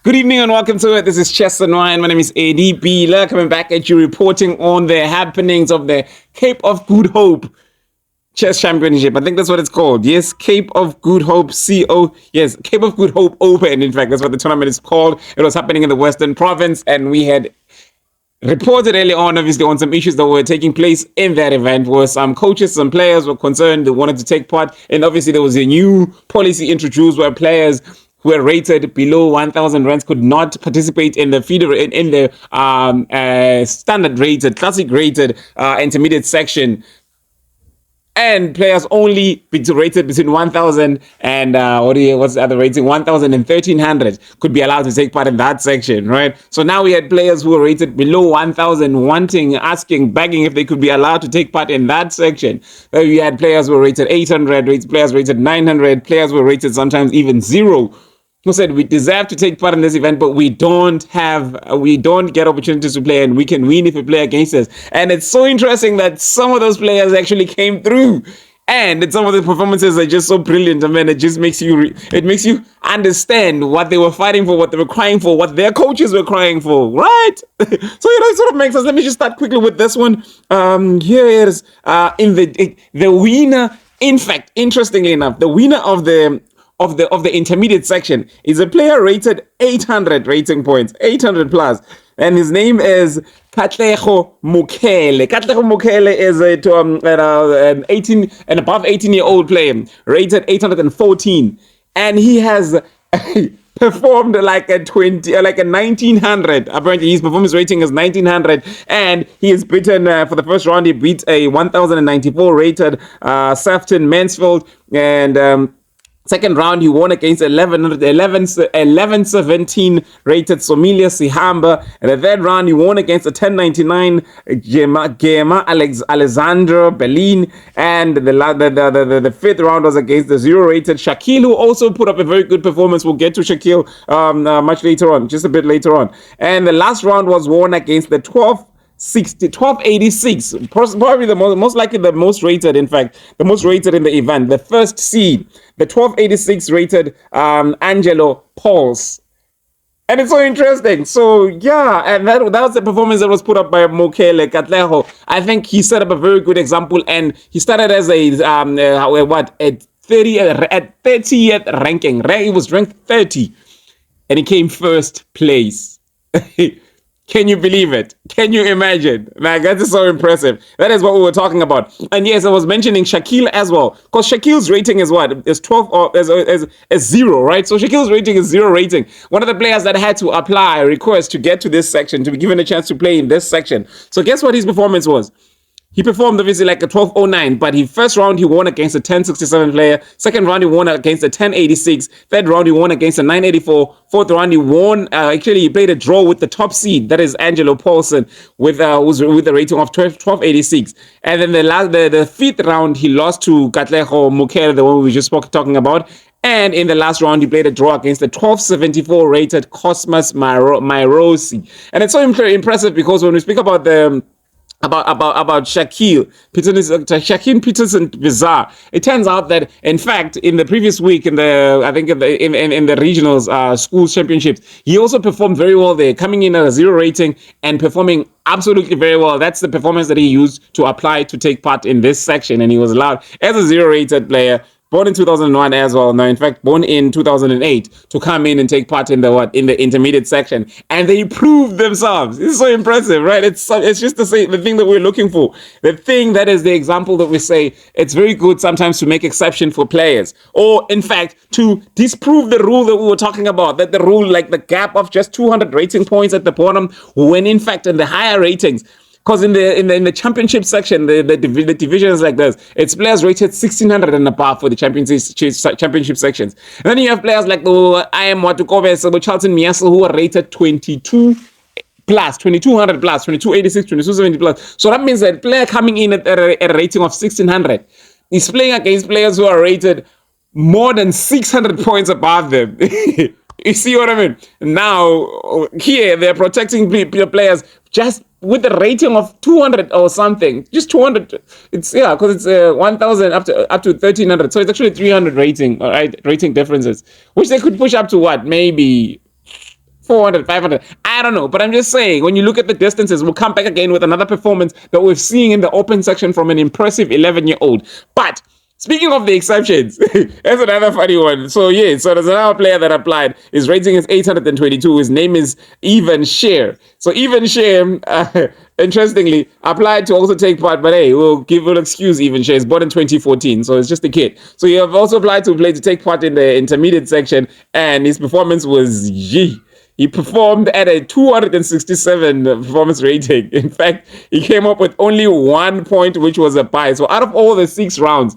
Good evening and welcome to it. This is Chess and Wine. My name is AD Bela, coming back at you reporting on the happenings of the Cape of Good Hope Chess Championship. I think that's what it's called. Yes, Cape of Good Hope Yes, Cape of Good Hope Open. In fact, that's what the tournament is called. It was happening in the Western Province, and we had reported early on, obviously, on some issues that were taking place in that event, where some coaches, some players were concerned, they wanted to take part, and obviously there was a new policy introduced where players who were rated below 1,000 ranks could not participate in the standard rated, classic rated, intermediate section. And players only rated between 1,000 and what's the other rating? 1,000 and 1,300 could be allowed to take part in that section, right? So now we had players who were rated below 1,000 asking, begging if they could be allowed to take part in that section. We had players who were rated 800, players rated 900, players were rated sometimes even 0. Who said we deserve to take part in this event, but we don't get opportunities to play, and we can win if we play against us. And it's so interesting that some of those players actually came through, and some of the performances are just so brilliant. I mean, it just makes you understand what they were fighting for, what they were crying for, what their coaches were crying for, right? So it sort of makes sense. Let me just start quickly with this one. Here is in the winner. In fact, interestingly enough, the winner of the intermediate section is a player rated 800 rating points, 800 plus, and his name is Katlego Mokele. Katlego Mokele is an 18 and above 18-year-old player rated 814, and he has performed like a 1900. Apparently, his performance rating is 1900, and he is beaten for the first round. He beat a 1094 rated Sefton Mansfield, and second round, he won against 1117 rated Somilia Sihamba. And the third round, he won against a 1099 Gema Alexandra Berlin. And the fifth round was against the 0 rated Shakil, who also put up a very good performance. We'll get to Shakil much later on, just a bit later on. And the last round was won against the 1286, probably the most likely the most rated, in fact, the most rated in the event, the first seed, the 1286 rated Angelo Pauls. And it's so interesting. So, yeah, and that was the performance that was put up by Mokele Katlego. I think he set up a very good example, and he started as a, at 30th ranking. He was ranked 30, and he came first place. Can you believe it? Can you imagine? Like, that is so impressive. That is what we were talking about. And yes, I was mentioning Shakil as well, because Shakil's rating is what? Is 12 or is 0, right? So Shakil's rating is 0 rating. One of the players that had to apply a request to get to this section, to be given a chance to play in this section. So guess what his performance was? He performed obviously like a 1209, but first round he won against a 1067 player. Second round he won against a 1086. Third round he won against a 984. Fourth round he won. He played a draw with the top seed, that is Angelo Paulson, with a rating of 1286. And then the fifth round he lost to Katlego Mokele, the one we just talking about. And in the last round, he played a draw against the 1274 rated Cosmas Myrosi. And it's so impressive because when we speak about Shakil Peterson Bizarre, it turns out that in fact in the previous week in the regionals schools championships, he also performed very well there, coming in at a 0 rating and performing absolutely very well. That's the performance that he used to apply to take part in this section, and he was allowed as a 0 rated player. Born in 2001 as well. No, in fact, born in 2008 to come in and take part in the intermediate section, and they proved themselves. It's so impressive, right? It's just the thing that we're looking for. The thing that is the example that we say it's very good sometimes to make exception for players, or in fact to disprove the rule that we were talking about. That the rule, like the gap of just 200 rating points at the bottom, when in fact in the higher ratings. Because in the championship section, the divisions like this, it's players rated 1,600 and above for the championship sections. And then you have players like I am Watukobe, Charlton Miassel, who are rated 22 plus, 2,200 plus, 2,286, 2,270 plus. So that means that a player coming in at a rating of 1,600 is playing against players who are rated more than 600 points above them. You see what I mean? Now, here, they're protecting players just with a rating of 200 or something. Just 200. It's, yeah, because it's 1,000 up to 1,300. So it's actually 300 rating differences, which they could push up to what? Maybe 400, 500. I don't know. But I'm just saying, when you look at the distances, we'll come back again with another performance that we're seeing in the open section from an impressive 11-year-old. But speaking of the exceptions, that's another funny one. So, yeah, so there's another player that applied. His rating is 822. His name is Even Share. So, Even Share, interestingly, applied to also take part, but hey, we'll excuse Even Share. He's born in 2014, so it's just a kid. So, you have also applied to take part in the intermediate section, and his performance was yee. He performed at a 267 performance rating. In fact, he came up with only 1 point, which was a bye. So out of all the 6 rounds,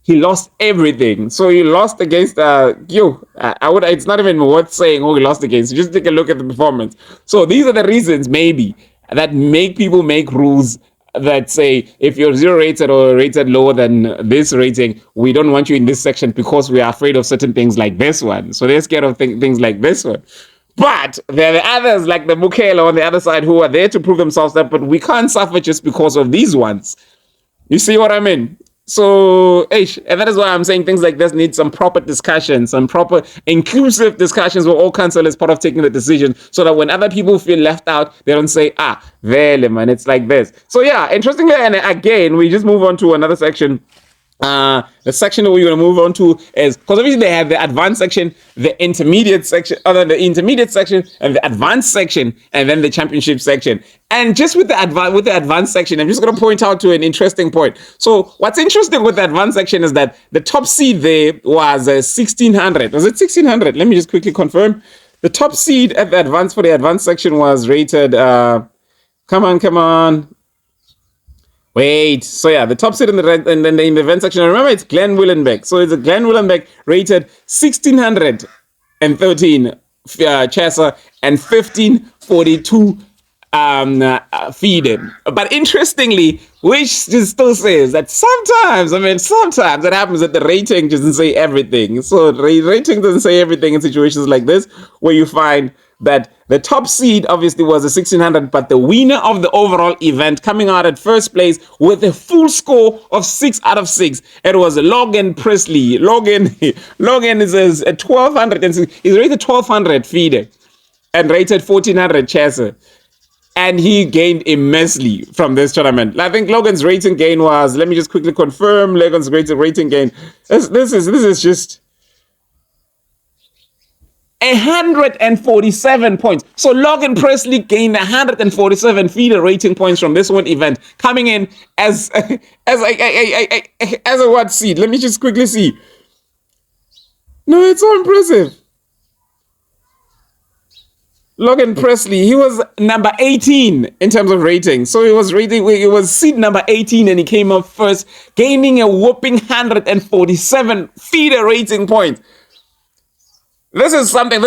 he lost everything. So he lost against it's not even worth saying who he lost against. Just take a look at the performance. So these are the reasons maybe that make people make rules that say if you're 0 rated or rated lower than this rating, we don't want you in this section because we are afraid of certain things like this one. So they're scared of things like this one. But there are the others like the Mukela on the other side who are there to prove themselves that, but we can't suffer just because of these ones. You see what I mean? So, and that is why I'm saying things like this need some proper discussion, some proper inclusive discussions with all council as part of taking the decision, so that when other people feel left out, they don't say, vele man, it's like this. So yeah, interestingly, and again, we just move on to another section. The section that we're going to move on to is, because obviously they have the advanced section, the intermediate section, the intermediate section, and the advanced section, and then the championship section. And just with the advanced section, I'm just going to point out to an interesting point. So what's interesting with the advanced section is that the top seed there was 1600. Was it 1600? Let me just quickly confirm. The top seed at the advanced section was rated. Come on. Wait, so yeah, the top seed in the event section, remember it's Glenn Willenbeck. So it's a Glenn Willenbeck rated 1613 Chesa and 1542 feeding. But interestingly, which still says that sometimes it happens that the rating doesn't say everything. So the rating doesn't say everything in situations like this, where you find that the top seed obviously was a 1600, but the winner of the overall event coming out at first place with a full score of 6 out of 6, it was Logan Presley. Logan is a 1200, he's rated 1200 feeder and rated 1400 chaser. And he gained immensely from this tournament. I think Logan's rating gain was, let me just quickly confirm Logan's rating gain. This is just 147 points. So Logan Presley gained 147 feeder rating points from this one event, coming in as a what seed? Let me just quickly see. No, it's so impressive. Logan Presley, he was number 18 in terms of rating. So he was seed number 18 and he came up first, gaining a whopping 147 feeder rating points. This is something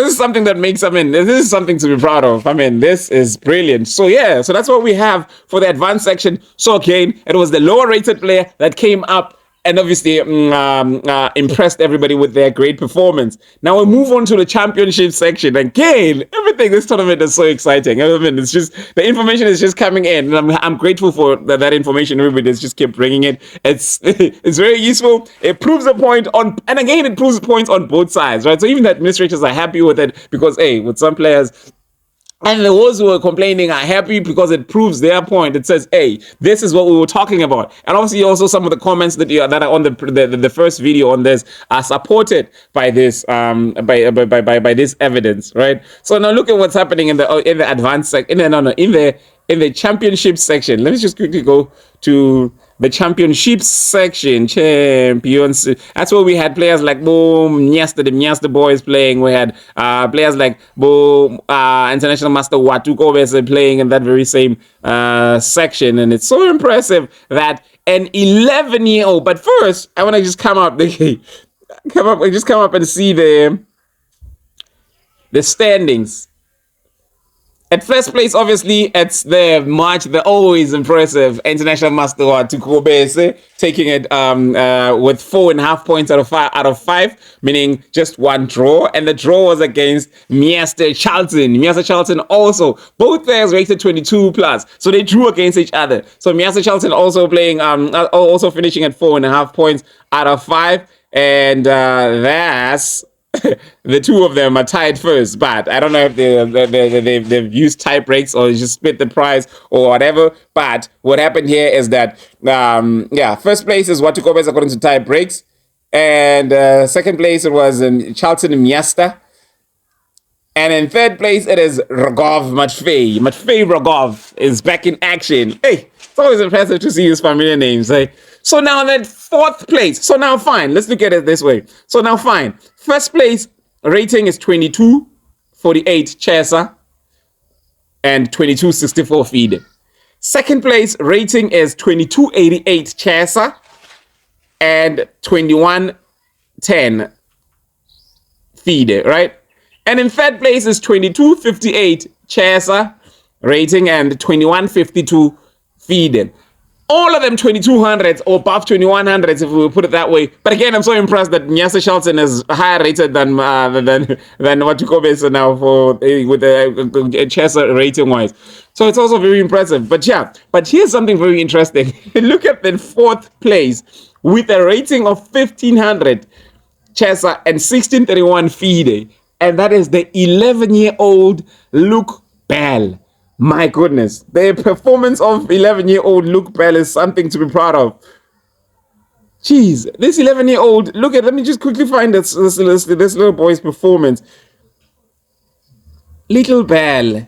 that makes, this is something to be proud of. This is brilliant. So yeah, so that's what we have for the advanced section. So again, it was the lower rated player that came up and obviously impressed everybody with their great performance. Now we move on to the championship section. Again, everything this tournament is so exciting. It's just, the information is just coming in, and I'm grateful for that information. Everybody has just kept bringing it. It's very useful. It proves a point on, and again, it proves points on both sides, right? So even the administrators are happy with it because, with some players, and the ones who are complaining are happy because it proves their point. It says, this is what we were talking about. And obviously also some of the comments that are on the first video on this are supported by this by this evidence, right? So now look at what's happening in the advanced section, in the championship section. Let me just quickly go to the championship section. Champions. That's where we had players like Boom, the Nyasta boys playing. We had players like Boom, International Master Watu Kobese playing in that very same section. And it's so impressive that an 11-year-old. But first, I want to just come up and see the standings. At first place, obviously, it's the always impressive International Master Watu Kobese, taking it with 4.5 points out of 5, meaning just one draw. And the draw was against Miaster Charlton. Miaster Charlton also, both players rated 22 plus, so they drew against each other. So Miaster Charlton also playing, also finishing at 4.5 points out of 5, and that's the two of them are tied first, but I don't know if they've used tie breaks or just split the prize or whatever. But what happened here is that, first place is what to go best according to tie breaks. And second place, it was Charlton Miasta. And in third place, it is Rogov Matfei. Matfei Rogov is back in action. Hey, it's always impressive to see his familiar names. Hey? So now that fourth place. So now fine, let's look at it this way. So now fine. First place rating is 2248 Chesa and 2264 feed. Second place rating is 2288 Chesa and 2110 feed, right? And in third place is 2258 Chesa rating and 2152 feed. All of them 2200s or above 2100s, if we put it that way. But again, I'm so impressed that Nyasa Shelton is higher rated than what you call this now for with the Chesa rating wise. So it's also very impressive. But yeah, but here's something very interesting. Look at the fourth place with a rating of 1500 Chesa and 1631 FIDE. And that is the 11-year-old Luke Bell. My goodness, the performance of 11-year-old Luke Bell is something to be proud of. Jeez, this 11-year-old, look at, let me just quickly find this little boy's performance. Little Bell.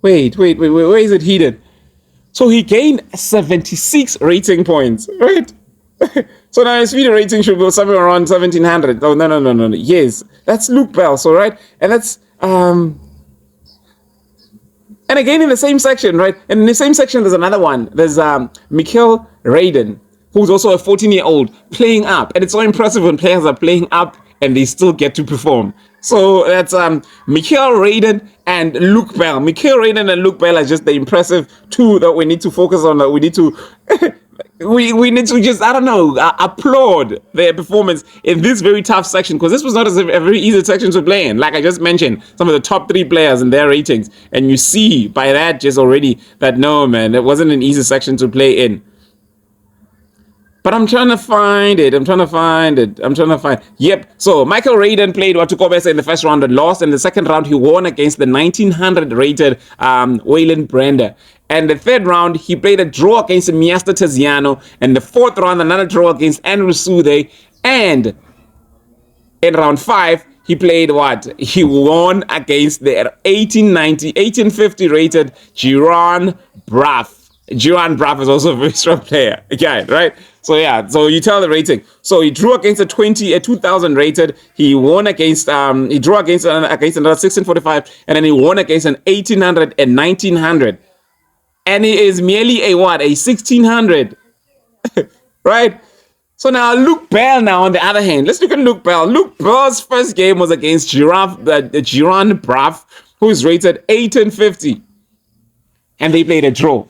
Wait, where is it hidden? So he gained 76 rating points, right? So now his FIDE rating should go somewhere around 1700. Oh, no. Yes, that's Luke Bell, so right? And that's, and again, in the same section, right? And in the same section, there's another one. There's Mikhail Raiden, who's also a 14-year-old playing up. And it's so impressive when players are playing up and they still get to perform. So that's Mikhail Raiden and Luke Bell. Mikhail Raiden and Luke Bell are just the impressive two that we need to focus on. That we need to... we need to just, I don't know, applaud their performance in this very tough section, because this was not a very easy section to play in. Like I just mentioned, some of the top 3 players and their ratings. And you see by that just already that, no, man, it wasn't an easy section to play in. But I'm trying to find it. Yep. So Michael Raiden played Watukobesa in the first round and lost. In the second round, he won against the 1900 rated Waylon Brenda. And the third round, he played a draw against Miasta Tiziano. And the fourth round, another draw against Andrew Sude. And in round 5, he played what? He won against the 1850 rated Jiran Braff. Jiran Braff is also a very strong player. Again, right? So yeah, so you tell the rating. So he drew against a 2000 rated. He won against he drew against another 1645, and then he won against an 1800 and 1900. And he is merely a 1600. Right? So now Luke Bell now on the other hand. Let's look at Luke Bell. Luke Bell's first game was against Jiran Braff, who is rated 1850. And they played a draw.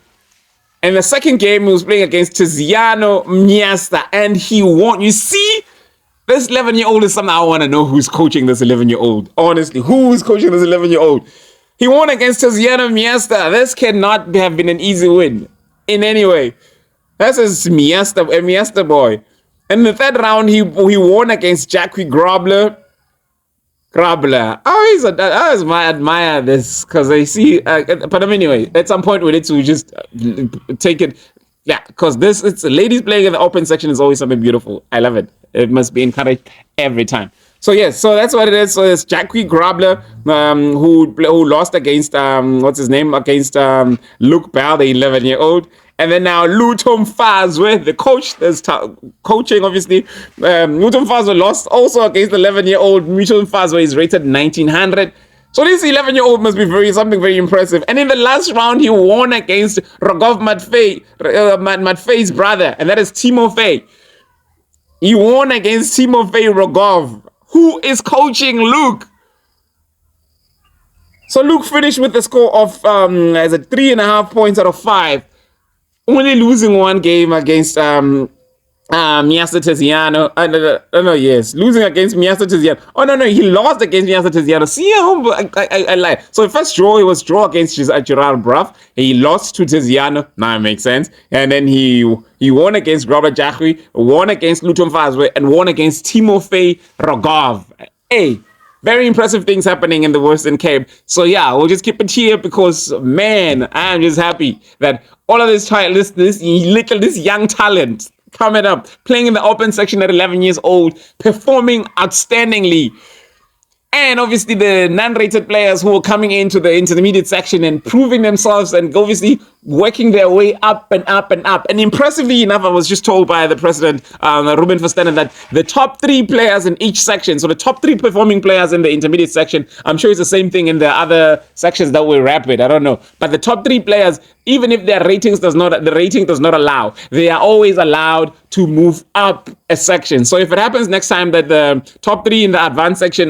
And the second game, he was playing against Tiziano Miasta, and he won. You see, this 11-year-old is something I want to know who's coaching this 11-year-old. Honestly, who is coaching this 11-year-old? He won against Tiziano Miasta. This cannot have been an easy win in any way. That's a Miasta boy. And in the third round, he won against Jackie Grobler. I admire this because I see, but anyway, at some point we need to just take it, yeah, because it's ladies playing in the open section is always something beautiful. I love it. It must be encouraged every time. So yes, so that's what it is. So it's Jackie Grobler, who lost against against Luke Bell, the 11-year-old. And then now Lutom Fazwe, the coach, there's coaching obviously. Lutom Fazwe lost also against the 11-year-old. Lutom Fazwe is rated 1900. So this 11-year-old must be something very impressive. And in the last round, he won against Rogov Matfei's brother, and that is Timofey. He won against Timofey Rogov, who is coaching Luke. So Luke finished with the score of as a 3.5 points out of 5. Only losing one game against Miasta Tiziano. Losing against Miasta Tiziano. Oh, no, he lost against Miasta Tiziano. See, I lied. So the first draw, it was draw against Gerard Braff. He lost to Tiziano. Now it makes sense. And then he won against Robert Jacqui, won against Lutom Fazwe, and won against Timofey Rogov. Hey, very impressive things happening in the Western Cape. So yeah, we'll just keep it here because man, I'm just happy that all of this child, this young talent coming up, playing in the open section at 11 years old, performing outstandingly. And obviously the non-rated players who are coming into the intermediate section and proving themselves and obviously working their way up and up and up. And impressively enough, I was just told by the president, Ruben Verstappen, that the top 3 players in each section, so the top 3 performing players in the intermediate section, I'm sure it's the same thing in the other sections that were rapid, I don't know. But the top 3 players, even if the rating does not allow, they are always allowed to move up a section. So if it happens next time that the top 3 in the advanced section,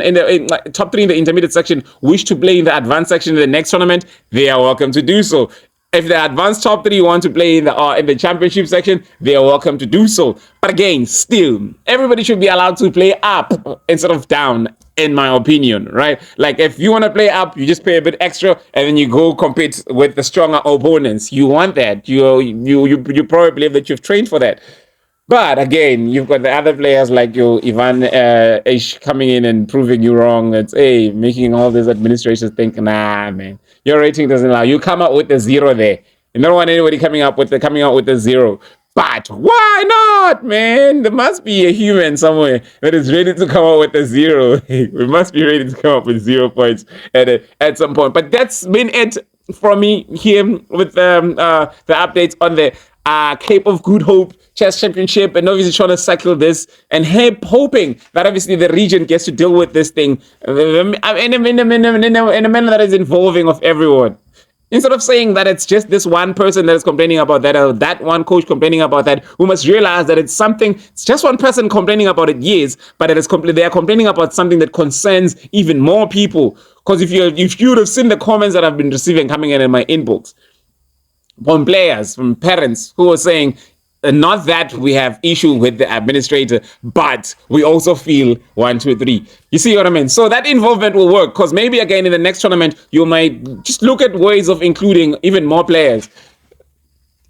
top 3 in the intermediate section wish to play in the advanced section in the next tournament, they are welcome to do so. If the advanced top 3 want to play in the championship section, they are welcome to do so. But again, still, everybody should be allowed to play up instead of down, in my opinion, right? Like if you want to play up, you just pay a bit extra and then you go compete with the stronger opponents. You want that. You probably believe that you've trained for that. But again, you've got the other players like your Ivan Ish coming in and proving you wrong. It's making all these administrators think, nah, man, your rating doesn't allow. You come up with the 0 there. You don't want anybody coming out with the 0. But why not, man? There must be a human somewhere that is ready to come up with a 0. We must be ready to come up with 0 points at some point. But that's been it from me here with the updates on the Cape of Good Hope Chess Championship, and obviously trying to cycle this and hoping that obviously the region gets to deal with this thing in a manner that is involving of everyone. Instead of saying that it's just this one person that is complaining about that, or that one coach complaining about that, we must realize that it's just one person complaining about it, yes, but they are complaining about something that concerns even more people. Because if you would have seen the comments that I've been receiving coming in my inbox from players, from parents who are saying, not that we have issue with the administrator, but we also feel 1, 2, 3. You see what I mean? So that involvement will work, because maybe again in the next tournament you might just look at ways of including even more players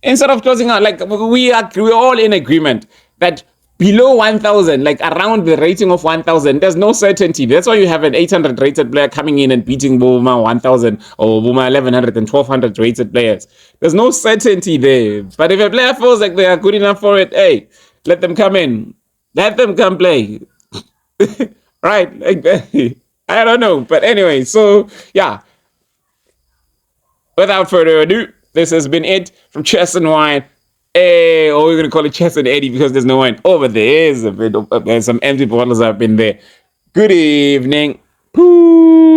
instead of closing out. Like we're all in agreement that below 1,000, like around the rating of 1,000, there's no certainty. That's why you have an 800 rated player coming in and beating Buma 1,000 or Buma 1,100 and 1,200 rated players. There's no certainty there. But if a player feels like they are good enough for it, hey, let them come in. Let them come play. Right? Like, I don't know. But anyway, so yeah. Without further ado, this has been it from Chess and Wine. Hey, or we're going to call it Chess and Eddie because there's no wine over there. There's some empty bottles up in there. Good evening. Pooh.